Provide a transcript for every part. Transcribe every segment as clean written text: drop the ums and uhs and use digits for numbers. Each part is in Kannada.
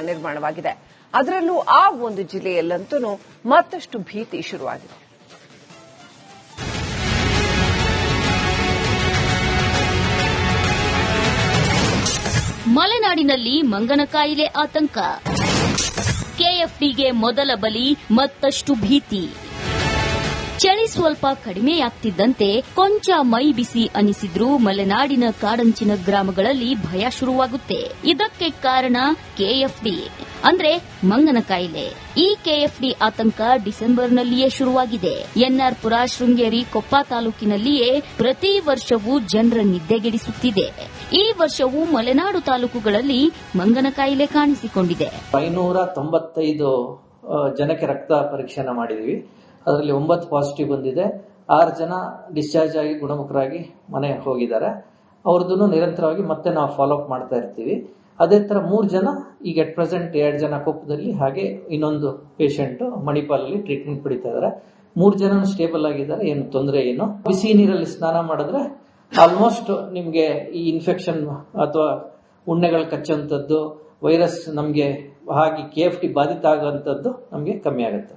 ನಿರ್ಮಾಣವಾಗಿದೆ. ಅದರಲ್ಲೂ ಆ ಒಂದು ಜಿಲ್ಲೆಯಲ್ಲಂತೂ ಮತ್ತಷ್ಟು ಭೀತಿ ಶುರುವಾಗಿದೆ. ಮಲೆನಾಡಿನಲ್ಲಿ ಮಂಗನ ಕಾಯಿಲೆ ಆತಂಕ. ಕೆಎಫ್ಡಿಗೆ ಮೊದಲ ಬಲಿ, ಮತ್ತಷ್ಟು ಭೀತಿ. ಚಳಿ ಸ್ವಲ್ಪ ಕಡಿಮೆಯಾಗ್ತಿದ್ದಂತೆ ಕೊಂಚ ಮೈ ಬಿಸಿ ಅನಿಸಿದ್ರೂ ಮಲೆನಾಡಿನ ಕಾಡಂಚಿನ ಗ್ರಾಮಗಳಲ್ಲಿ ಭಯ ಶುರುವಾಗುತ್ತೆ. ಇದಕ್ಕೆ ಕಾರಣ ಕೆಎಫ್ಡಿ ಅಂದ್ರೆ ಮಂಗನ ಕಾಯಿಲೆ. ಈ ಕೆಎಫ್ಡಿ ಆತಂಕ ಡಿಸೆಂಬರ್ನಲ್ಲಿಯೇ ಶುರುವಾಗಿದೆ. ಎನ್ಆರ್ಪುರ, ಶೃಂಗೇರಿ, ಕೊಪ್ಪ ತಾಲೂಕಿನಲ್ಲಿಯೇ ಪ್ರತಿ ವರ್ಷವೂ ಜನರ ನಿದ್ದೆಗೆಡಿಸುತ್ತಿದೆ. ಈ ವರ್ಷವೂ ಮಲೆನಾಡು ತಾಲೂಕುಗಳಲ್ಲಿ ಮಂಗನ ಕಾಯಿಲೆ ಕಾಣಿಸಿಕೊಂಡಿದೆ. 595 ಜನಕ್ಕೆ ರಕ್ತ ಪರೀಕ್ಷೆನ ಮಾಡಿದೀವಿ. ಅದರಲ್ಲಿ 9 ಪಾಸಿಟಿವ್ ಬಂದಿದೆ. 6 ಜನ ಡಿಸ್ಚಾರ್ಜ್ ಆಗಿ ಗುಣಮುಖರಾಗಿ ಮನೆ ಹೋಗಿದ್ದಾರೆ. ಅವ್ರದ್ದು ನಿರಂತರವಾಗಿ ಮತ್ತೆ ನಾವು ಫಾಲೋ ಅಪ್ ಮಾಡ್ತಾ ಇರ್ತೀವಿ. ಅದೇ ತರ 3 ಜನ ಈಗ ಅಟ್ ಪ್ರೆಸೆಂಟ್ 2 ಜನ ಕೊಪ್ಪದಲ್ಲಿ, ಹಾಗೆ ಇನ್ನೊಂದು ಪೇಷಂಟ್ ಮಣಿಪಾಲಲ್ಲಿ ಟ್ರೀಟ್ಮೆಂಟ್ ಪಡಿತಾ ಇದ್ದಾರೆ. 3 ಜನ ಸ್ಟೇಬಲ್ ಆಗಿದ್ದಾರೆ, ಏನು ತೊಂದರೆ ಏನು. ಬಿಸಿ ನೀರಲ್ಲಿ ಸ್ನಾನ ಮಾಡಿದ್ರೆ ಆಲ್ಮೋಸ್ಟ್ ನಿಮ್ಗೆ ಈ ಇನ್ಫೆಕ್ಷನ್ ಅಥವಾ ಉಣ್ಣೆಗಳು ಕಚ್ಚುವಂಥದ್ದು, ವೈರಸ್ ನಮ್ಗೆ ಹಾಗೆ ಕೆಎಫ್ಡಿ ಬಾಧಿತ ಆಗುವಂಥದ್ದು ನಮ್ಗೆ ಕಮ್ಮಿ ಆಗುತ್ತೆ.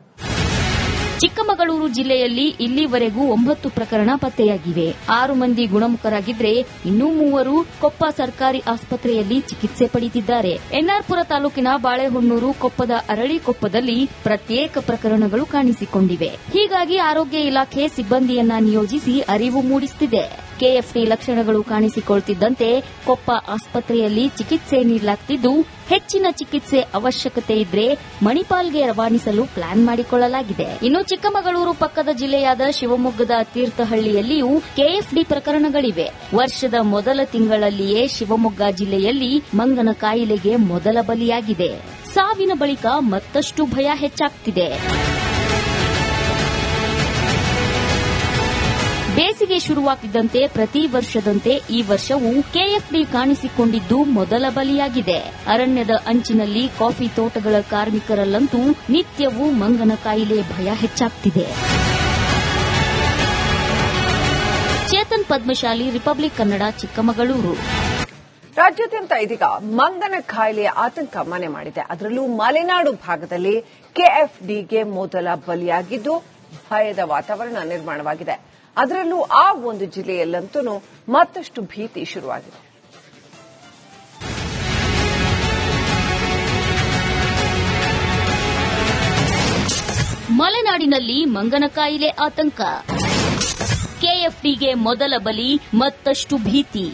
ಚಿಕ್ಕಮಗಳೂರು ಜಿಲ್ಲೆಯಲ್ಲಿ ಇಲ್ಲಿವರೆಗೂ 9 ಪ್ರಕರಣ ಪತ್ತೆಯಾಗಿವೆ. 6 ಮಂದಿ ಗುಣಮುಖರಾಗಿದ್ರೆ ಇನ್ನೂ 3 ಕೊಪ್ಪ ಸರ್ಕಾರಿ ಆಸ್ಪತ್ರೆಯಲ್ಲಿ ಚಿಕಿತ್ಸೆ ಪಡೆದಿದ್ದಾರೆ. ಎನ್ಆರ್ಪುರ ತಾಲೂಕಿನ ಬಾಳೆಹೊನ್ನೂರು, ಕೊಪ್ಪದ ಅರಳಿಕೊಪ್ಪದಲ್ಲಿ ಪ್ರತ್ಯೇಕ ಪ್ರಕರಣಗಳು ಕಾಣಿಸಿಕೊಂಡಿವೆ. ಹೀಗಾಗಿ ಆರೋಗ್ಯ ಇಲಾಖೆ ಸಿಬ್ಬಂದಿಯನ್ನ ನಿಯೋಜಿಸಿ ಅರಿವು ಮೂಡಿಸುತ್ತಿದೆ. ಕೆಎಫ್ಡಿ ಲಕ್ಷಣಗಳು ಕಾಣಿಸಿಕೊಳ್ತಿದ್ದಂತೆ ಕೊಪ್ಪ ಆಸ್ಪತ್ರೆಯಲ್ಲಿ ಚಿಕಿತ್ಸೆ ನೀಡಲಾಗುತ್ತಿದ್ದು, ಹೆಚ್ಚಿನ ಚಿಕಿತ್ಸೆ ಅವಶ್ಯಕತೆ ಇದ್ರೆ ಮಣಿಪಾಲ್ಗೆ ರವಾನಿಸಲು ಪ್ಲಾನ್ ಮಾಡಿಕೊಳ್ಳಲಾಗಿದೆ. ಇನ್ನು ಚಿಕ್ಕಮಗಳೂರು ಪಕ್ಕದ ಜಿಲ್ಲೆಯಾದ ಶಿವಮೊಗ್ಗದ ತೀರ್ಥಹಳ್ಳಿಯಲ್ಲಿಯೂ ಕೆಎಫ್ಡಿ ಪ್ರಕರಣಗಳಿವೆ. ವರ್ಷದ ಮೊದಲ ತಿಂಗಳಲ್ಲಿಯೇ ಶಿವಮೊಗ್ಗ ಜಿಲ್ಲೆಯಲ್ಲಿ ಮಂಗನ ಕಾಯಿಲೆಗೆ ಮೊದಲ ಬಲಿಯಾಗಿದೆ. ಸಾವಿನ ಬಳಿಕ ಮತ್ತಷ್ಟು ಭಯ ಹೆಚ್ಚಾಗ್ತಿದೆ. ಬೇಸಿಗೆ ಶುರುವಾಗುತ್ತಿದ್ದಂತೆ ಪ್ರತಿ ವರ್ಷದಂತೆ ಈ ವರ್ಷವೂ ಕೆಎಫ್ಡಿ ಕಾಣಿಸಿಕೊಂಡಿದ್ದು ಮೊದಲ ಬಲಿಯಾಗಿದೆ. ಅರಣ್ಯದ ಅಂಚಿನಲ್ಲಿ ಕಾಫಿ ತೋಟಗಳ ಕಾರ್ಮಿಕರಲ್ಲಂತೂ ನಿತ್ಯವೂ ಮಂಗನ ಕಾಯಿಲೆ ಭಯ ಹೆಚ್ಚಾಗ್ತಿದೆ. ಚೇತನ್ ಪದ್ಮಶಾಲಿ, ರಿಪಬ್ಲಿಕ್ ಕನ್ನಡ, ಚಿಕ್ಕಮಗಳೂರು. ರಾಜ್ಯಾದ್ಯಂತ ಇದೀಗ ಮಂಗನ ಕಾಯಿಲೆಯ ಆತಂಕ ಮನೆ ಮಾಡಿದೆ. ಅದರಲ್ಲೂ ಮಲೆನಾಡು ಭಾಗದಲ್ಲಿ ಕೆಎಫ್ಡಿಗೆ ಮೊದಲ ಬಲಿಯಾಗಿದ್ದು ಭಯದ ವಾತಾವರಣ ನಿರ್ಮಾಣವಾಗಿದೆ. ಅದರಲ್ಲೂ ಆ ಒಂದು ಜಿಲ್ಲೆಯಲ್ಲಂತೂ ಮತ್ತಷ್ಟು ಭೀತಿ ಶುರುವಾಗಿದೆ. ಮಲೆನಾಡಿನಲ್ಲಿ ಮಂಗನ ಕಾಯಿಲೆ ಆತಂಕ. ಕೆಎಫ್ಡಿಗೆ ಮೊದಲ ಬಲಿ, ಮತ್ತಷ್ಟು ಭೀತಿ.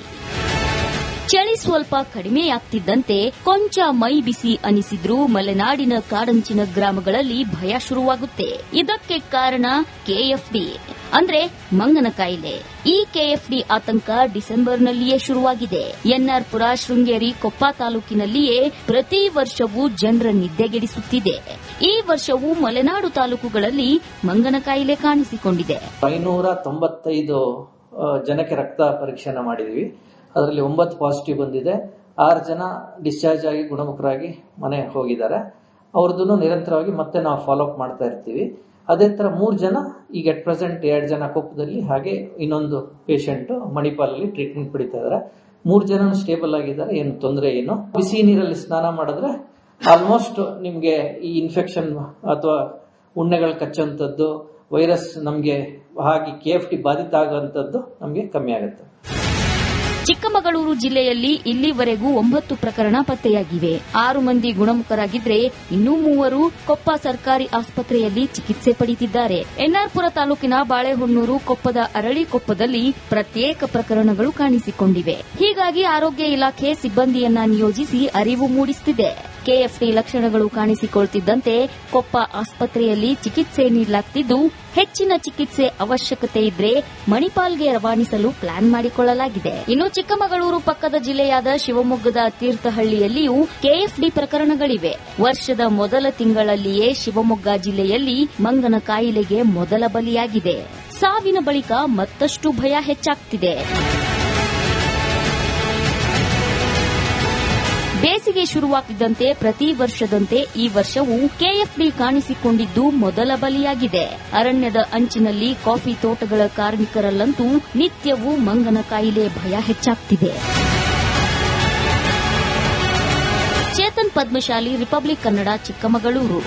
ಚಳಿ ಸ್ವಲ್ಪ ಕಡಿಮೆಯಾಗ್ತಿದ್ದಂತೆ ಕೊಂಚ ಮೈ ಬಿಸಿ ಅನಿಸಿದ್ರೂ ಮಲೆನಾಡಿನ ಕಾಡಂಚಿನ ಗ್ರಾಮಗಳಲ್ಲಿ ಭಯ ಶುರುವಾಗುತ್ತೆ. ಇದಕ್ಕೆ ಕಾರಣ ಕೆಎಫ್ಡಿ ಅಂದ್ರೆ ಮಂಗನ ಕಾಯಿಲೆ. ಈ ಕೆಎಫ್ಡಿ ಆತಂಕ ಡಿಸೆಂಬರ್ನಲ್ಲಿಯೇ ಶುರುವಾಗಿದೆ. ಎನ್ಆರ್ಪುರ, ಶೃಂಗೇರಿ, ಕೊಪ್ಪ ತಾಲೂಕಿನಲ್ಲಿಯೇ ಪ್ರತಿ ವರ್ಷವೂ ಜನರ ನಿದ್ದೆಗೆಡಿಸುತ್ತಿದೆ. ಈ ವರ್ಷವೂ ಮಲೆನಾಡು ತಾಲೂಕುಗಳಲ್ಲಿ ಮಂಗನ ಕಾಯಿಲೆ ಕಾಣಿಸಿಕೊಂಡಿದೆ. 595 ಜನಕ್ಕೆ ರಕ್ತ ಪರೀಕ್ಷೆನ ಮಾಡಿದೀವಿ. ಅದರಲ್ಲಿ 9 ಪಾಸಿಟಿವ್ ಬಂದಿದೆ. 6 ಜನ ಡಿಸ್ಚಾರ್ಜ್ ಆಗಿ ಗುಣಮುಖರಾಗಿ ಮನೆ ಹೋಗಿದ್ದಾರೆ. ಅವ್ರದ್ದು ನಿರಂತರವಾಗಿ ಮತ್ತೆ ನಾವು ಫಾಲೋ ಅಪ್ ಮಾಡ್ತಾ ಇರ್ತೀವಿ. ಅದೇ ತರ 3 ಜನ ಈಗ ಅಟ್ ಪ್ರೆಸೆಂಟ್ 2 ಜನ ಕೊಪ್ಪದಲ್ಲಿ, ಹಾಗೆ ಇನ್ನೊಂದು ಪೇಷಂಟ್ ಮಣಿಪಾಲಲ್ಲಿ ಟ್ರೀಟ್ಮೆಂಟ್ ಪಡಿತಾ ಇದ್ದಾರೆ. 3 ಜನ ಸ್ಟೇಬಲ್ ಆಗಿದ್ದಾರೆ, ಏನು ತೊಂದರೆ ಏನು. ಬಿಸಿ ನೀರಲ್ಲಿ ಸ್ನಾನ ಮಾಡಿದ್ರೆ ಆಲ್ಮೋಸ್ಟ್ ನಿಮ್ಗೆ ಈ ಇನ್ಫೆಕ್ಷನ್ ಅಥವಾ ಉಣ್ಣೆಗಳು ಕಚ್ಚುವಂಥದ್ದು, ವೈರಸ್ ನಮ್ಗೆ ಹಾಗೆ ಕೆಎಫ್ಡಿ ಬಾಧಿತ ಆಗುವಂಥದ್ದು ನಮ್ಗೆ ಕಮ್ಮಿ ಆಗುತ್ತೆ. ಚಿಕ್ಕಮಗಳೂರು ಜಿಲ್ಲೆಯಲ್ಲಿ ಇಲ್ಲಿವರೆಗೂ 9 ಪ್ರಕರಣ ಪತ್ತೆಯಾಗಿವೆ. 6 ಮಂದಿ ಗುಣಮುಖರಾಗಿದ್ರೆ ಇನ್ನೂ 3 ಕೊಪ್ಪ ಸರ್ಕಾರಿ ಆಸ್ಪತ್ರೆಯಲ್ಲಿ ಚಿಕಿತ್ಸೆ ಪಡೆದಿದ್ದಾರೆ. ಎನ್ಆರ್ಪುರ ತಾಲೂಕಿನ ಬಾಳೆಹೊನ್ನೂರು, ಕೊಪ್ಪದ ಅರಳಿಕೊಪ್ಪದಲ್ಲಿ ಪ್ರತ್ಯೇಕ ಪ್ರಕರಣಗಳು ಕಾಣಿಸಿಕೊಂಡಿವೆ. ಹೀಗಾಗಿ ಆರೋಗ್ಯ ಇಲಾಖೆ ಸಿಬ್ಬಂದಿಯನ್ನ ನಿಯೋಜಿಸಿ ಅರಿವು ಮೂಡಿಸುತ್ತಿದೆ. ಕೆಎಫ್ಡಿ ಲಕ್ಷಣಗಳು ಕಾಣಿಸಿಕೊಳ್ತಿದ್ದಂತೆ ಕೊಪ್ಪ ಆಸ್ಪತ್ರೆಯಲ್ಲಿ ಚಿಕಿತ್ಸೆ ನೀಡಲಾಗುತ್ತಿದ್ದು, ಹೆಚ್ಚಿನ ಚಿಕಿತ್ಸೆ ಅವಶ್ಯಕತೆ ಇದ್ರೆ ಮಣಿಪಾಲ್ಗೆ ರವಾನಿಸಲು ಪ್ಲಾನ್ ಮಾಡಿಕೊಳ್ಳಲಾಗಿದೆ. ಇನ್ನು ಚಿಕ್ಕಮಗಳೂರು ಪಕ್ಕದ ಜಿಲ್ಲೆಯಾದ ಶಿವಮೊಗ್ಗದ ತೀರ್ಥಹಳ್ಳಿಯಲ್ಲಿಯೂ ಕೆಎಫ್ಡಿ ಪ್ರಕರಣಗಳಿವೆ. ವರ್ಷದ ಮೊದಲ ತಿಂಗಳಲ್ಲಿಯೇ ಶಿವಮೊಗ್ಗ ಜಿಲ್ಲೆಯಲ್ಲಿ ಮಂಗನ ಕಾಯಿಲೆಗೆ ಮೊದಲ ಬಲಿಯಾಗಿದೆ. ಸಾವಿನ ಬಳಿಕ ಮತ್ತಷ್ಟು ಭಯ ಹೆಚ್ಚಾಗ್ತಿದೆ. ಬೇಸಿಗೆ ಶುರುವಾಗುತ್ತಿದ್ದಂತೆ ಪ್ರತಿ ವರ್ಷದಂತೆ ಈ ವರ್ಷವೂ ಕೆಎಫ್ಡಿ ಕಾಣಿಸಿಕೊಂಡಿದ್ದು ಮೊದಲ ಬಲಿಯಾಗಿದೆ. ಅರಣ್ಯದ ಅಂಚಿನಲ್ಲಿ ಕಾಫಿ ತೋಟಗಳ ಕಾರ್ಮಿಕರಲ್ಲಂತೂ ನಿತ್ಯವೂ ಮಂಗನ ಕಾಯಿಲೆ ಭಯ ಹೆಚ್ಚಾಗ್ತಿದೆ. ಚೇತನ್ ಪದ್ಮಶಾಲಿ, ರಿಪಬ್ಲಿಕ್ ಕನ್ನಡ, ಚಿಕ್ಕಮಗಳೂರು.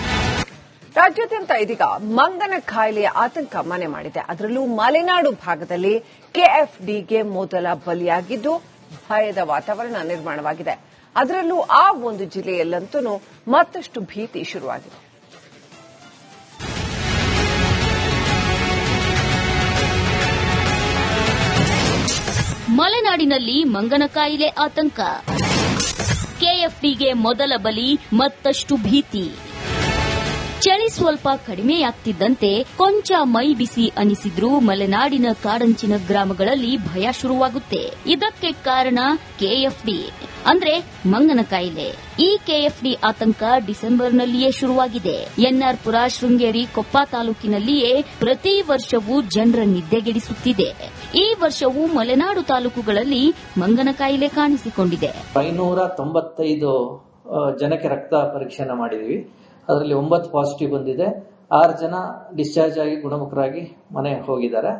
ರಾಜ್ಯಾದ್ಯಂತ ಇದೀಗ ಮಂಗನ ಕಾಯಿಲೆಯ ಆತಂಕ ಮನೆ ಮಾಡಿದೆ. ಅದರಲ್ಲೂ ಮಲೆನಾಡು ಭಾಗದಲ್ಲಿ ಕೆಎಫ್ಡಿಗೆ ಮೊದಲ ಬಲಿಯಾಗಿದ್ದು ಭಯದ ವಾತಾವರಣ ನಿರ್ಮಾಣವಾಗಿದೆ. ಅದರಲ್ಲೂ ಆ ಒಂದು ಜಿಲ್ಲೆಯಲ್ಲಂತೂ ಮತ್ತಷ್ಟು ಭೀತಿ ಶುರುವಾಗಿದೆ. ಮಲೆನಾಡಿನಲ್ಲಿ ಮಂಗನ ಕಾಯಿಲೆ ಆತಂಕ, ಕೆಎಫ್ಡಿಗೆ ಮೊದಲ ಬಲಿ, ಮತ್ತಷ್ಟು ಭೀತಿ. ಚಳಿ ಸ್ವಲ್ಪ ಕಡಿಮೆಯಾಗ್ತಿದ್ದಂತೆ ಕೊಂಚ ಮೈ ಬಿಸಿ ಅನಿಸಿದ್ರೂ ಮಲೆನಾಡಿನ ಕಾಡಂಚಿನ ಗ್ರಾಮಗಳಲ್ಲಿ ಭಯ ಶುರುವಾಗುತ್ತೆ. ಇದಕ್ಕೆ ಕಾರಣ ಕೆಎಫ್ಡಿ ಅಂದ್ರೆ ಮಂಗನ ಕಾಯಿಲೆ. ಈ ಕೆಎಫ್ಡಿ ಆತಂಕ ಡಿಸೆಂಬರ್ನಲ್ಲಿಯೇ ಶುರುವಾಗಿದೆ. ಎನ್ಆರ್ಪುರ, ಶೃಂಗೇರಿ, ಕೊಪ್ಪ ತಾಲೂಕಿನಲ್ಲಿಯೇ ಪ್ರತಿ ವರ್ಷವೂ ಜನರ ನಿದ್ದೆಗೆಡಿಸುತ್ತಿದೆ. ಈ ವರ್ಷವೂ ಮಲೆನಾಡು ತಾಲೂಕುಗಳಲ್ಲಿ ಮಂಗನ ಕಾಯಿಲೆ ಕಾಣಿಸಿಕೊಂಡಿದೆ. 595 ಜನಕ್ಕೆ ರಕ್ತ ಪರೀಕ್ಷೆನ ಮಾಡಿದೀವಿ. ಅದರಲ್ಲಿ 9 ಪಾಸಿಟಿವ್ ಬಂದಿದೆ. 6 ಜನ ಡಿಸ್ಚಾರ್ಜ್ ಆಗಿ ಗುಣಮುಖರಾಗಿ ಮನೆ ಹೋಗಿದ್ದಾರೆ.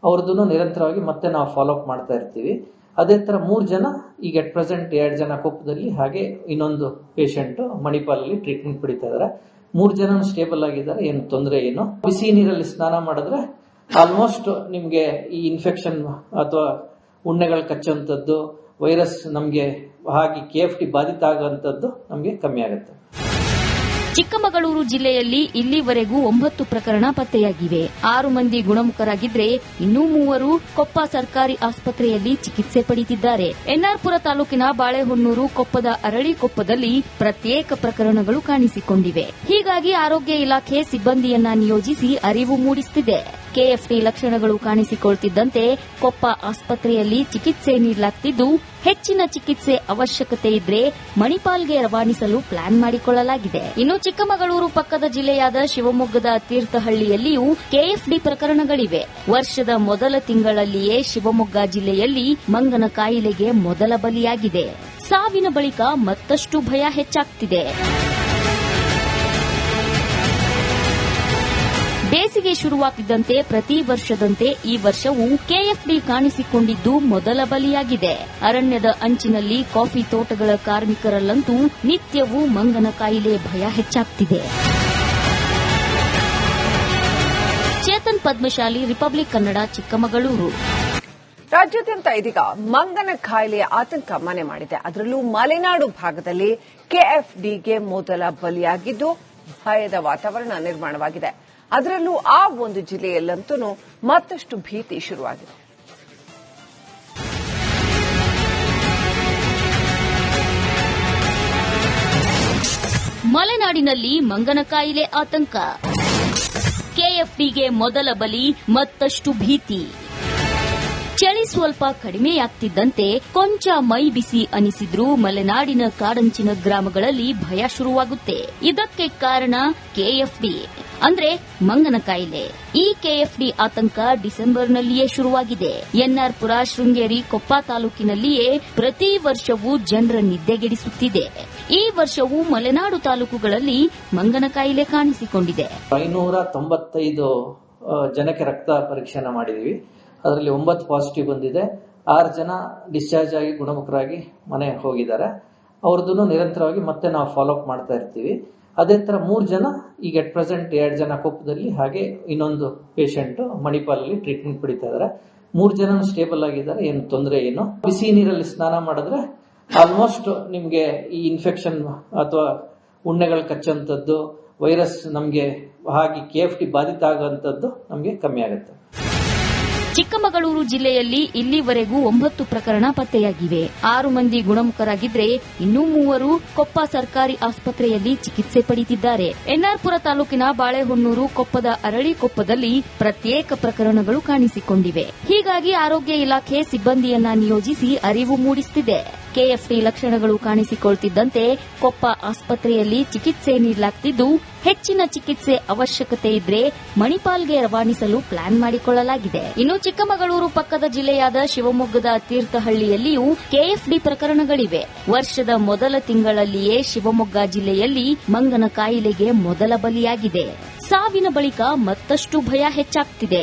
ಅವ್ರದ್ದು ನಿರಂತರವಾಗಿ ಮತ್ತೆ ನಾವು ಫಾಲೋ ಅಪ್ ಮಾಡ್ತಾ ಇರ್ತೀವಿ. ಅದೇ ತರ 3 ಜನ ಈಗ ಅಟ್ ಪ್ರೆಸೆಂಟ್ 2 ಜನ ಕೊಪ್ಪದಲ್ಲಿ, ಹಾಗೆ ಇನ್ನೊಂದು ಪೇಷಂಟ್ ಮಣಿಪಾಲಲ್ಲಿ ಟ್ರೀಟ್ಮೆಂಟ್ ಪಡಿತಾ ಇದ್ದಾರೆ. 3 ಜನ ಸ್ಟೇಬಲ್ ಆಗಿದ್ದಾರೆ, ಏನು ತೊಂದರೆ ಏನು. ಬಿಸಿ ನೀರಲ್ಲಿ ಸ್ನಾನ ಮಾಡಿದ್ರೆ ಆಲ್ಮೋಸ್ಟ್ ನಿಮ್ಗೆ ಈ ಇನ್ಫೆಕ್ಷನ್ ಅಥವಾ ಉಣ್ಣೆಗಳು ಕಚ್ಚುವಂಥದ್ದು, ವೈರಸ್ ನಮ್ಗೆ ಹಾಗೆ ಕೆಎಫ್ಡಿ ಬಾಧಿತ ಆಗುವಂಥದ್ದು ನಮ್ಗೆ ಕಮ್ಮಿ ಆಗುತ್ತೆ. ಚಿಕ್ಕಮಗಳೂರು ಜಿಲ್ಲೆಯಲ್ಲಿ ಇಲ್ಲಿವರೆಗೂ 9 ಪ್ರಕರಣ ಪತ್ತೆಯಾಗಿವೆ. 6 ಮಂದಿ ಗುಣಮುಖರಾಗಿದ್ರೆ ಇನ್ನೂ 3 ಕೊಪ್ಪ ಸರ್ಕಾರಿ ಆಸ್ಪತ್ರೆಯಲ್ಲಿ ಚಿಕಿತ್ಸೆ ಪಡೆದಿದ್ದಾರೆ. ಎನ್ಆರ್ಪುರ ತಾಲೂಕಿನ ಬಾಳೆಹೊನ್ನೂರು, ಕೊಪ್ಪದ ಅರಳಿಕೊಪ್ಪದಲ್ಲಿ ಪ್ರತ್ಯೇಕ ಪ್ರಕರಣಗಳು ಕಾಣಿಸಿಕೊಂಡಿವೆ. ಹೀಗಾಗಿ ಆರೋಗ್ಯ ಇಲಾಖೆ ಸಿಬ್ಬಂದಿಯನ್ನ ನಿಯೋಜಿಸಿ ಅರಿವು ಮೂಡಿಸುತ್ತಿದೆ. ಕೆಎಫ್ಡಿ ಲಕ್ಷಣಗಳು ಕಾಣಿಸಿಕೊಳ್ತಿದ್ದಂತೆ ಕೊಪ್ಪ ಆಸ್ಪತ್ರೆಯಲ್ಲಿ ಚಿಕಿತ್ಸೆ ನೀಡಲಾಗುತ್ತಿದ್ದು, ಹೆಚ್ಚಿನ ಚಿಕಿತ್ಸೆ ಅವಶ್ಯಕತೆ ಇದ್ರೆ ಮಣಿಪಾಲ್ಗೆ ರವಾನಿಸಲು ಪ್ಲಾನ್ ಮಾಡಿಕೊಳ್ಳಲಾಗಿದೆ. ಇನ್ನು ಚಿಕ್ಕಮಗಳೂರು ಪಕ್ಕದ ಜಿಲ್ಲೆಯಾದ ಶಿವಮೊಗ್ಗದ ತೀರ್ಥಹಳ್ಳಿಯಲ್ಲಿಯೂ ಕೆಎಫ್ಡಿ ಪ್ರಕರಣಗಳಿವೆ. ವರ್ಷದ ಮೊದಲ ತಿಂಗಳಲ್ಲಿಯೇ ಶಿವಮೊಗ್ಗ ಜಿಲ್ಲೆಯಲ್ಲಿ ಮಂಗನ ಕಾಯಿಲೆಗೆ ಮೊದಲ ಬಲಿಯಾಗಿದೆ. ಸಾವಿನ ಬಳಿಕ ಮತ್ತಷ್ಟು ಭಯ ಹೆಚ್ಚಾಗ್ತಿದೆ. ಬೇಸಿಗೆ ಶುರುವಾಗುತ್ತಿದ್ದಂತೆ ಪ್ರತಿ ವರ್ಷದಂತೆ ಈ ವರ್ಷವೂ ಕೆಎಫ್ಡಿ ಕಾಣಿಸಿಕೊಂಡಿದ್ದು ಮೊದಲ ಬಲಿಯಾಗಿದೆ. ಅರಣ್ಯದ ಅಂಚಿನಲ್ಲಿ ಕಾಫಿ ತೋಟಗಳ ಕಾರ್ಮಿಕರಲ್ಲಂತೂ ನಿತ್ಯವೂ ಮಂಗನ ಕಾಯಿಲೆ ಭಯ ಹೆಚ್ಚಾಗ್ತಿದೆ. ಚೇತನ್ ಪದ್ಮಶಾಲಿ, ರಿಪಬ್ಲಿಕ್ ಕನ್ನಡ, ಚಿಕ್ಕಮಗಳೂರು. ರಾಜ್ಯಾದ್ಯಂತ ಇದೀಗ ಮಂಗನ ಕಾಯಿಲೆಯ ಆತಂಕ ಮನೆ ಮಾಡಿದೆ. ಅದರಲ್ಲೂ ಮಲೆನಾಡು ಭಾಗದಲ್ಲಿ ಕೆಎಫ್ಡಿಗೆ ಮೊದಲ ಬಲಿಯಾಗಿದ್ದು ಭಯದ ವಾತಾವರಣ ನಿರ್ಮಾಣವಾಗಿದೆ. ಅದರಲ್ಲೂ ಆ ಒಂದು ಜಿಲ್ಲೆಯಲ್ಲಂತೂ ಮತ್ತಷ್ಟು ಭೀತಿ ಶುರುವಾಗಿದೆ. ಮಲೆನಾಡಿನಲ್ಲಿ ಮಂಗನ ಕಾಯಿಲೆ ಆತಂಕ, ಕೆಎಫ್ಡಿಗೆ ಮೊದಲ ಬಲಿ, ಮತ್ತಷ್ಟು ಭೀತಿ. ಚಳಿ ಸ್ವಲ್ಪ ಕಡಿಮೆಯಾಗ್ತಿದ್ದಂತೆ ಕೊಂಚ ಮೈ ಬಿಸಿ ಅನಿಸಿದ್ರೂ ಮಲೆನಾಡಿನ ಕಾಡಂಚಿನ ಗ್ರಾಮಗಳಲ್ಲಿ ಭಯ ಶುರುವಾಗುತ್ತೆ. ಇದಕ್ಕೆ ಕಾರಣ ಕೆಎಫ್ಡಿ ಅಂದ್ರೆ ಮಂಗನ ಕಾಯಿಲೆ. ಈ ಕೆಎಫ್ಡಿ ಆತಂಕ ಡಿಸೆಂಬರ್ನಲ್ಲಿಯೇ ಶುರುವಾಗಿದೆ. ಎನ್ಆರ್ಪುರ, ಶೃಂಗೇರಿ, ಕೊಪ್ಪ ತಾಲೂಕಿನಲ್ಲಿಯೇ ಪ್ರತಿ ವರ್ಷವೂ ಜನರ ನಿದ್ದೆಗೆಡಿಸುತ್ತಿದೆ. ಈ ವರ್ಷವೂ ಮಲೆನಾಡು ತಾಲೂಕುಗಳಲ್ಲಿ ಮಂಗನ ಕಾಯಿಲೆ ಕಾಣಿಸಿಕೊಂಡಿದೆ. 595 ಜನಕ್ಕೆ ರಕ್ತ ಪರೀಕ್ಷೆನ ಮಾಡಿದೀವಿ. ಅದರಲ್ಲಿ 9 ಪಾಸಿಟಿವ್ ಬಂದಿದೆ. 6 ಜನ ಡಿಸ್ಚಾರ್ಜ್ ಆಗಿ ಗುಣಮುಖರಾಗಿ ಮನೆ ಹೋಗಿದ್ದಾರೆ. ಅವ್ರದ್ದು ನಿರಂತರವಾಗಿ ಮತ್ತೆ ನಾವು ಫಾಲೋ ಅಪ್ ಮಾಡ್ತಾ ಇರ್ತೀವಿ. ಅದೇ ತರ 3 ಜನ ಈಗ ಅಟ್ ಪ್ರೆಸೆಂಟ್ 2 ಜನ ಕೊಪ್ಪದಲ್ಲಿ, ಹಾಗೆ ಇನ್ನೊಂದು ಪೇಷಂಟ್ ಮಣಿಪಾಲಲ್ಲಿ ಟ್ರೀಟ್ಮೆಂಟ್ ಪಡಿತಾ ಇದ್ದಾರೆ. 3 ಜನ ಸ್ಟೇಬಲ್ ಆಗಿದ್ದಾರೆ, ಏನು ತೊಂದರೆ ಏನು. ಬಿಸಿ ನೀರಲ್ಲಿ ಸ್ನಾನ ಮಾಡಿದ್ರೆ ಆಲ್ಮೋಸ್ಟ್ ನಿಮ್ಗೆ ಈ ಇನ್ಫೆಕ್ಷನ್ ಅಥವಾ ಉಣ್ಣೆಗಳು ಕಚ್ಚುವಂಥದ್ದು, ವೈರಸ್ ನಮ್ಗೆ ಹಾಗೆ ಕೆಎಫ್ಡಿ ಬಾಧಿತ ಆಗುವಂಥದ್ದು ನಮ್ಗೆ ಕಮ್ಮಿ ಆಗುತ್ತೆ. ಚಿಕ್ಕಮಗಳೂರು ಜಿಲ್ಲೆಯಲ್ಲಿ ಇಲ್ಲಿವರೆಗೂ 9 ಪ್ರಕರಣ ಪತ್ತೆಯಾಗಿವೆ. 6 ಮಂದಿ ಗುಣಮುಖರಾಗಿದ್ರೆ ಇನ್ನೂ 3 ಕೊಪ್ಪ ಸರ್ಕಾರಿ ಆಸ್ಪತ್ರೆಯಲ್ಲಿ ಚಿಕಿತ್ಸೆ ಪಡೆದಿದ್ದಾರೆ. ಎನ್ಆರ್ಪುರ ತಾಲೂಕಿನ ಬಾಳೆಹೊನ್ನೂರು, ಕೊಪ್ಪದ ಅರಳಿಕೊಪ್ಪದಲ್ಲಿ ಪ್ರತ್ಯೇಕ ಪ್ರಕರಣಗಳು ಕಾಣಿಸಿಕೊಂಡಿವೆ. ಹೀಗಾಗಿ ಆರೋಗ್ಯ ಇಲಾಖೆ ಸಿಬ್ಬಂದಿಯನ್ನ ನಿಯೋಜಿಸಿ ಅರಿವು ಮೂಡಿಸುತ್ತಿದೆ. ಕೆಎಫ್ಡಿ ಲಕ್ಷಣಗಳು ಕಾಣಿಸಿಕೊಳ್ತಿದ್ದಂತೆ ಕೊಪ್ಪ ಆಸ್ಪತ್ರೆಯಲ್ಲಿ ಚಿಕಿತ್ಸೆ ನೀಡಲಾಗುತ್ತಿದ್ದು, ಹೆಚ್ಚಿನ ಚಿಕಿತ್ಸೆ ಅವಶ್ಯಕತೆ ಇದ್ರೆ ಮಣಿಪಾಲ್ಗೆ ರವಾನಿಸಲು ಪ್ಲಾನ್ ಮಾಡಿಕೊಳ್ಳಲಾಗಿದೆ. ಇನ್ನು ಚಿಕ್ಕಮಗಳೂರು ಪಕ್ಕದ ಜಿಲ್ಲೆಯಾದ ಶಿವಮೊಗ್ಗದ ತೀರ್ಥಹಳ್ಳಿಯಲ್ಲಿಯೂ ಕೆಎಫ್ಡಿ ಪ್ರಕರಣಗಳಿವೆ. ವರ್ಷದ ಮೊದಲ ತಿಂಗಳಲ್ಲಿಯೇ ಶಿವಮೊಗ್ಗ ಜಿಲ್ಲೆಯಲ್ಲಿ ಮಂಗನ ಕಾಯಿಲೆಗೆ ಮೊದಲ ಬಲಿಯಾಗಿದೆ. ಸಾವಿನ ಬಳಿಕ ಮತ್ತಷ್ಟು ಭಯ ಹೆಚ್ಚಾಗ್ತಿದೆ.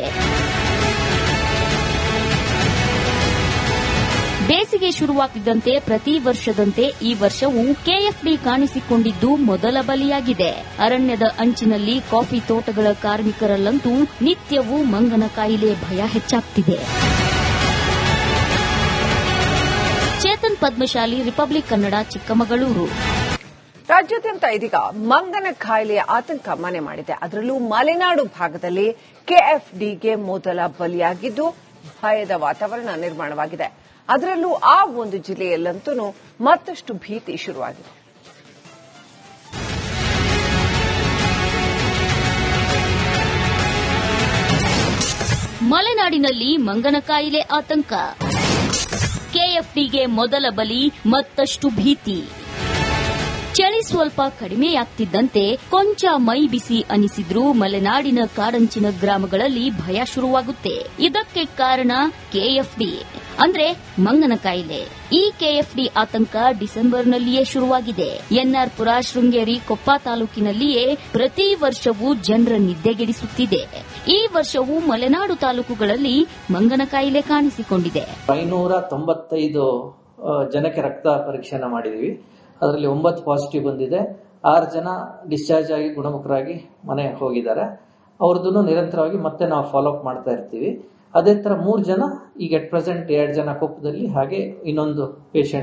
ಬೇಸಿಗೆ ಶುರುವಾಗ್ತಿದ್ದಂತೆ ಪ್ರತಿ ವರ್ಷದಂತೆ ಈ ವರ್ಷವೂ ಕೆಎಫ್ಡಿ ಕಾಣಿಸಿಕೊಂಡಿದ್ದು ಮೊದಲ ಬಲಿಯಾಗಿದೆ. ಅರಣ್ಯದ ಅಂಚಿನಲ್ಲಿ ಕಾಫಿ ತೋಟಗಳ ಕಾರ್ಮಿಕರಲ್ಲಂತೂ ನಿತ್ಯವೂ ಮಂಗನ ಕಾಯಿಲೆ ಭಯ ಹೆಚ್ಚಾಗ್ತಿದೆ. ಚೇತನ್ ಪದ್ಮಶಾಲಿ, ರಿಪಬ್ಲಿಕ್ ಕನ್ನಡ, ಚಿಕ್ಕಮಗಳೂರು. ರಾಜ್ಯಾದ್ಯಂತ ಇದೀಗ ಮಂಗನ ಕಾಯಿಲೆಯ ಆತಂಕ ಮನೆ ಮಾಡಿದೆ. ಅದರಲ್ಲೂ ಮಲೆನಾಡು ಭಾಗದಲ್ಲಿ ಕೆಎಫ್ಡಿಗೆ ಮೊದಲ ಬಲಿಯಾಗಿದ್ದು ಭಯದ ವಾತಾವರಣ ನಿರ್ಮಾಣವಾಗಿದೆ. ಅದರಲ್ಲೂ ಆ ಒಂದು ಜಿಲ್ಲೆಯಲ್ಲಂತೂ ಮತ್ತಷ್ಟು ಭೀತಿ ಶುರುವಾಗಿದೆ. ಮಲೆನಾಡಿನಲ್ಲಿ ಮಂಗನ ಕಾಯಿಲೆ ಆತಂಕ. ಕೆಎಫ್ಡಿಗೆ ಮೊದಲ ಬಲಿ, ಮತ್ತಷ್ಟು ಭೀತಿ. ಚಳಿ ಸ್ವಲ್ಪ ಕಡಿಮೆಯಾಗ್ತಿದ್ದಂತೆ ಕೊಂಚ ಮೈ ಬಿಸಿ ಅನಿಸಿದ್ರೂ ಮಲೆನಾಡಿನ ಕಾಡಂಚಿನ ಗ್ರಾಮಗಳಲ್ಲಿ ಭಯ ಶುರುವಾಗುತ್ತೆ. ಇದಕ್ಕೆ ಕಾರಣ ಕೆಎಫ್ಡಿ ಅಂದ್ರೆ ಮಂಗನ ಕಾಯಿಲೆ. ಈ ಕೆಎಫ್ಡಿ ಆತಂಕ ಡಿಸೆಂಬರ್ನಲ್ಲಿಯೇ ಶುರುವಾಗಿದೆ. ಎನ್ಆರ್ಪುರ, ಶೃಂಗೇರಿ, ಕೊಪ್ಪ ತಾಲೂಕಿನಲ್ಲಿಯೇ ಪ್ರತಿ ವರ್ಷವೂ ಜನರ ನಿದ್ದೆಗೆಡಿಸುತ್ತಿದೆ. ಈ ವರ್ಷವೂ ಮಲೆನಾಡು ತಾಲೂಕುಗಳಲ್ಲಿ ಮಂಗನ ಕಾಯಿಲೆ ಕಾಣಿಸಿಕೊಂಡಿದೆ. 595 ಜನಕ್ಕೆ ರಕ್ತ ಪರೀಕ್ಷೆನ ಮಾಡಿದೀವಿ. ಅದರಲ್ಲಿ 9 ಪಾಸಿಟಿವ್ ಬಂದಿದೆ. 6 ಜನ ಡಿಸ್ಚಾರ್ಜ್ ಆಗಿ ಗುಣಮುಖರಾಗಿ ಮನೆ ಹೋಗಿದ್ದಾರೆ. ಅವ್ರದ್ದು ನಿರಂತರವಾಗಿ ಮತ್ತೆ ನಾವು ಫಾಲೋ ಅಪ್ ಮಾಡ್ತಾ ಇರ್ತೀವಿ. ಅದೇ ತರ 3 ಜನ ಈಗ ಅಟ್ ಪ್ರೆಸೆಂಟ್ 2 ಜನ ಕೊಪ್ಪದಲ್ಲಿ, ಹಾಗೆ ಇನ್ನೊಂದು ಪೇಷಂಟ್